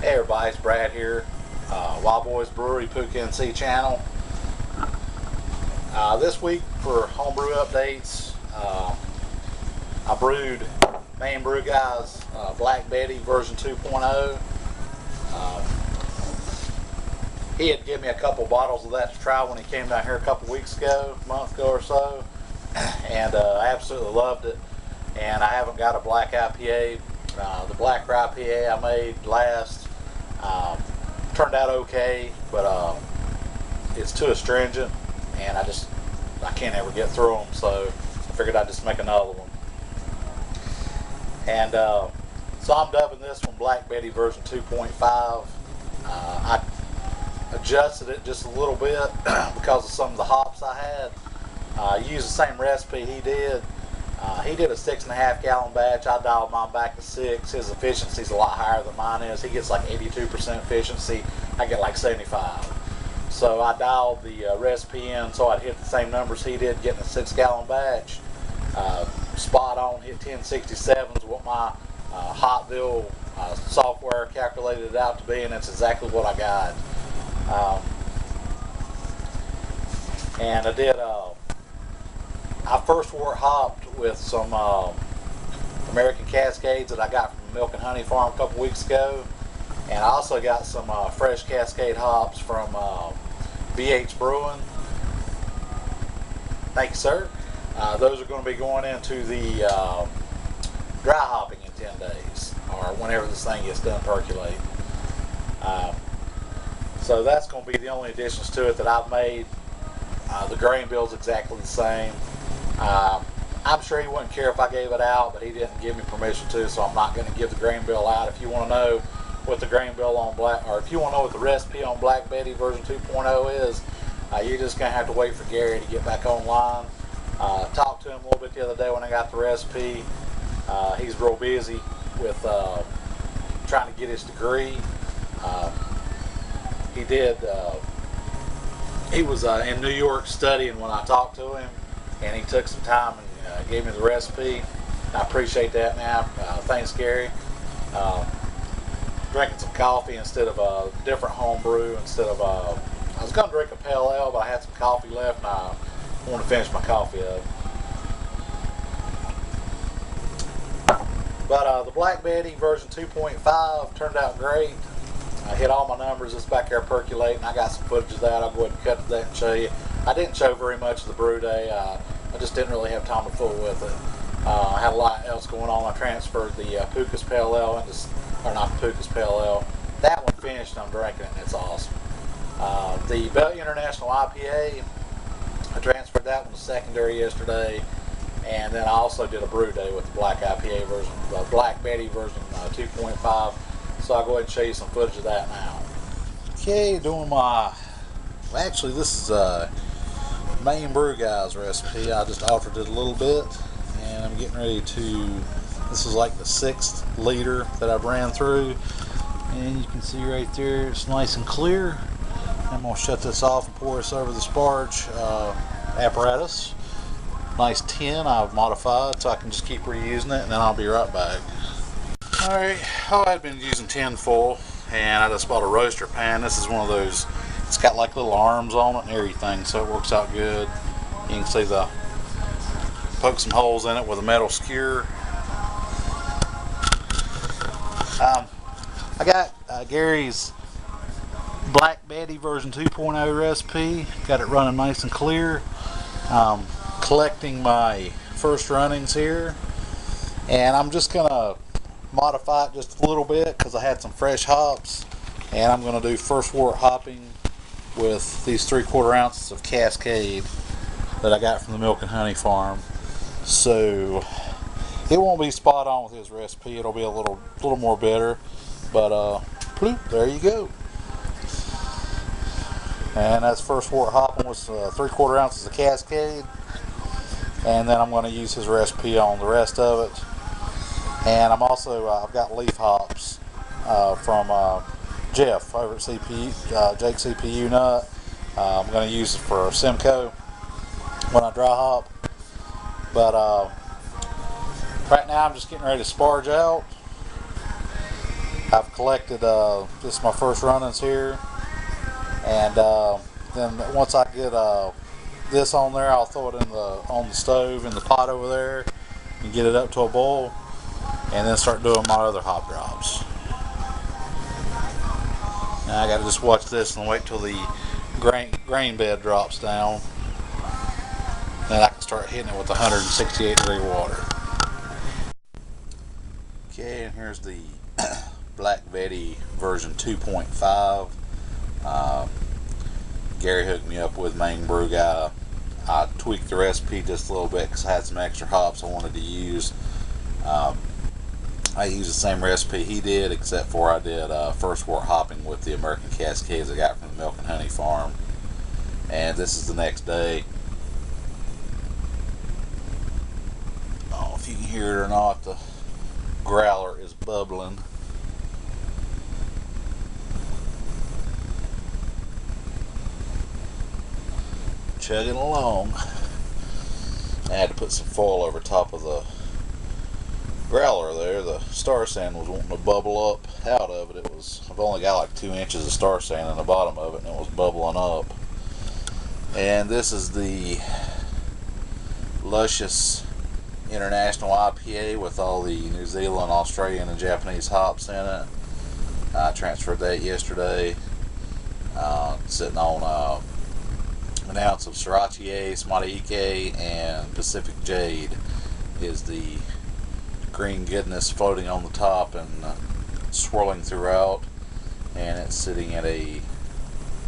Hey everybody, it's Brad here, Wild Boys Brewery Pookanc channel. This week for homebrew updates, I brewed Mainebrewguy's Black Betty version 2.0. He had given me a couple bottles of that to try when he came down here a couple weeks ago, a month ago or so, and I absolutely loved it. And I haven't got a black IPA. The black IPA I made last turned out okay, but it's too astringent, and I can't ever get through them. So I figured I'd just make another one. And so I'm dubbing this one Black Betty version 2.5. I adjusted it just a little bit because of some of the hops I had. I used the same recipe he did. He did a 6.5 gallon batch. I dialed mine back to 6. His efficiency's a lot higher than mine is. He gets like 82% efficiency. I get like 75. So I dialed the recipe in so I'd hit the same numbers he did, getting a 6 gallon batch. Spot on, hit 1067 is what my Hotville software calculated it out to be, and that's exactly what I got. And I did. I first wort hopped with some American Cascades that I got from the Milk and Honey Farm a couple weeks ago, and I also got some fresh Cascade hops from BH Brewing. Thank you, sir. Those are going to be going into the dry hopping in 10 days, or whenever this thing gets done percolating. So that's going to be the only additions to it that I've made. The grain bill's exactly the same. I'm sure he wouldn't care if I gave it out, but he didn't give me permission to, so I'm not going to give the grain bill out. If you want to know what the grain bill on Black, or if you want to know what the recipe on Black Betty version 2.0 is, you're just going to have to wait for Gary to get back online. Talked to him a little bit the other day when I got the recipe. He's real busy with trying to get his degree. He was in New York studying when I talked to him, and he took some time and gave me the recipe. I appreciate that, man. Thanks, Gary. Drinking some coffee instead of a different homebrew. Instead of I was going to drink a pale ale, but I had some coffee left, and I want to finish my coffee up. But the Black Betty version 2.5 turned out great. I hit all my numbers. It's back there percolating. I got some footage of that. I'll go ahead and cut to that and show you. I didn't show very much of the Brewday. I just didn't really have time to fool with it. I had a lot else going on. I transferred the Pookanc Pale Ale into, or not the Pookanc Pale Ale. That one finished, and I'm drinking it, and it's awesome. The Bell International IPA, I transferred that one to secondary yesterday, and then I also did a Brewday with the Black IPA version, the Black Betty version 2.5. So I'll go ahead and show you some footage of that now. Okay, doing my, actually this is Mainebrewguy's recipe. I just altered it a little bit, and I'm getting ready to, this is like the 6th liter that I've ran through, and you can see right there it's nice and clear. I'm going to shut this off and pour this over the sparge apparatus. Nice tin I've modified so I can just keep reusing it, and then I'll be right back. Alright, I've been using tin foil, and I just bought a roaster pan. This is one of those, it's got like little arms on it and everything, so it works out good. You can see poke some holes in it with a metal skewer. I got Gary's Black Betty version 2.0 recipe. Got it running nice and clear. Collecting my first runnings here, and I'm just gonna modify it just a little bit because I had some fresh hops, and I'm going to do first wort hopping with these 3/4 ounces of Cascade that I got from the Milk and Honey Farm. So it won't be spot on with his recipe. It'll be a little more bitter, but bloop, there you go. And that's first wort hopping with 3/4 ounces of Cascade, and then I'm going to use his recipe on the rest of it. And I'm also, I've got leaf hops from Jeff over at Jake CPU Nut. I'm going to use it for Simcoe when I dry hop. But right now I'm just getting ready to sparge out. I've collected, this is my first run-ins here, and then once I get this on there, I'll throw it on the stove in the pot over there and get it up to a boil, and then start doing my other hop drops. Now I gotta just watch this and wait till the grain bed drops down. Then I can start hitting it with 168 degree water. Okay, and here's the Black Betty version 2.5. Gary hooked me up with Mainebrewguy. I tweaked the recipe just a little bit because I had some extra hops I wanted to use. I used the same recipe he did, except for I did first wort hopping with the American Cascades I got from the Milk and Honey farm. And this is the next day. I don't know if you can hear it or not, the growler is bubbling. Chugging along. I had to put some foil over top of the growler there. The star sand was wanting to bubble up out of it. I've only got like 2 inches of star sand in the bottom of it, and it was bubbling up. And this is the Luscious International IPA with all the New Zealand, Australian, and Japanese hops in it. I transferred that yesterday. Sitting on an ounce of Sriracha, Smartike, and Pacific Jade is the green goodness floating on the top and swirling throughout, and it's sitting at a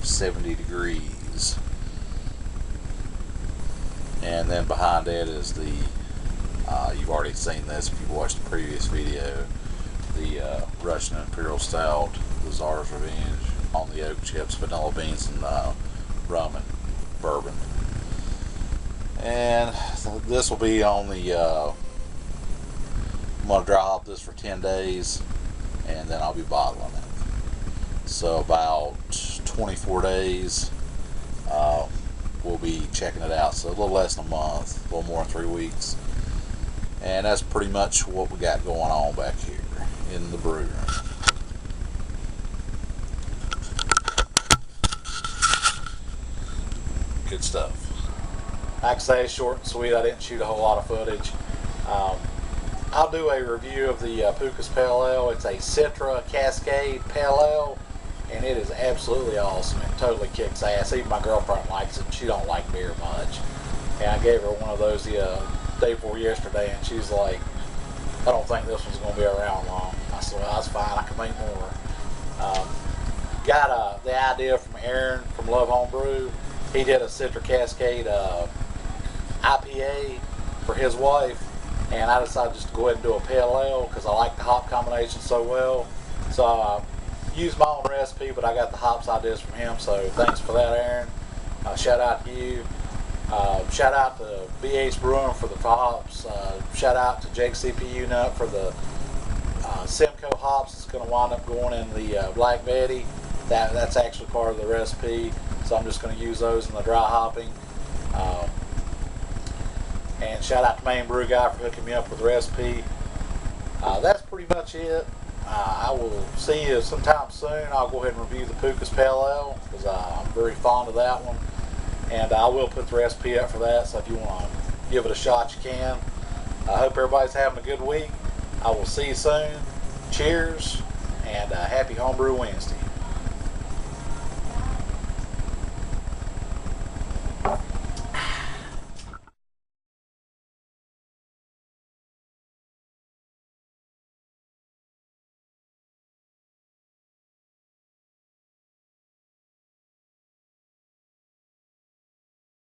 70 degrees. And then behind it is the you've already seen this if you've watched the previous video, the Russian Imperial Stout, the Tsar's Revenge, on the oak chips, vanilla beans, and rum and bourbon. And this will be on the I'm going to dry hop this for 10 days, and then I'll be bottling it. So about 24 days we'll be checking it out. So a little less than a month, a little more than 3 weeks. And that's pretty much what we got going on back here in the brew room. Good stuff. Like I say, short and sweet. I didn't shoot a whole lot of footage. I'll do a review of the Pookanc Pale Ale. It's a Citra Cascade Pale Ale, and it is absolutely awesome. It totally kicks ass. Even my girlfriend likes it. She don't like beer much. And I gave her one of those the day before yesterday, and she's like, I don't think this one's going to be around long. I said, well, that's fine. I can make more. Got the idea from Aaron from Love Homebrew. He did a Citra Cascade IPA for his wife, and I decided just to go ahead and do a pale ale because I like the hop combination so well. So I used my own recipe, but I got the hops ideas from him, so thanks for that, Aaron. Shout out to you. Shout out to BH Brewing for the hops. Shout out to Jake CPU Nut for the Simcoe hops. It's going to wind up going in the Black Betty. That's actually part of the recipe, so I'm just going to use those in the dry hopping. And shout out to Mainebrewguy for hooking me up with the recipe. That's pretty much it. I will see you sometime soon. I'll go ahead and review the Pookanc Pale Ale because I'm very fond of that one. And I will put the recipe up for that, so if you want to give it a shot, you can. I hope everybody's having a good week. I will see you soon. Cheers, and happy Homebrew Wednesday.